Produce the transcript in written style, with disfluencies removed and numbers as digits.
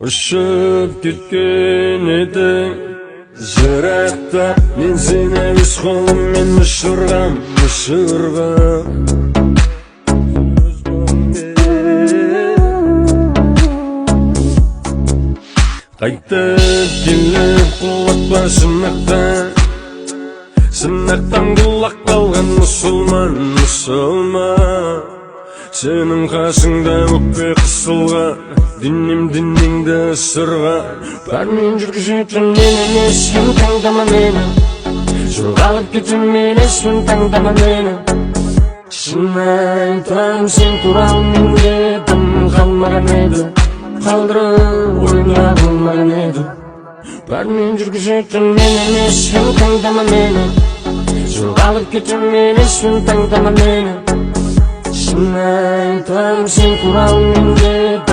Ұшып кеткен едің жырақта, мен сені өз қолыммен ұшырғам. Қайтып келіп құлатпа шынақтан құлақ қалған мұсылман. Сенің қасыңда өкпе қысылған, дініңді ысырға. Бармен жүргізетін мен емес, сен таңдама мені. Жоғалып кетсем емеспін, таңдама мені. Шын айтам, сен туралы менде дым қалмаған еді, қалдырып ойға болмаған еді. Бармен жүргізетін мен емес, сен таңдама мені. Жоғалып кетсем емеспін, таңдама мені. Шын айтам, сен туралы менде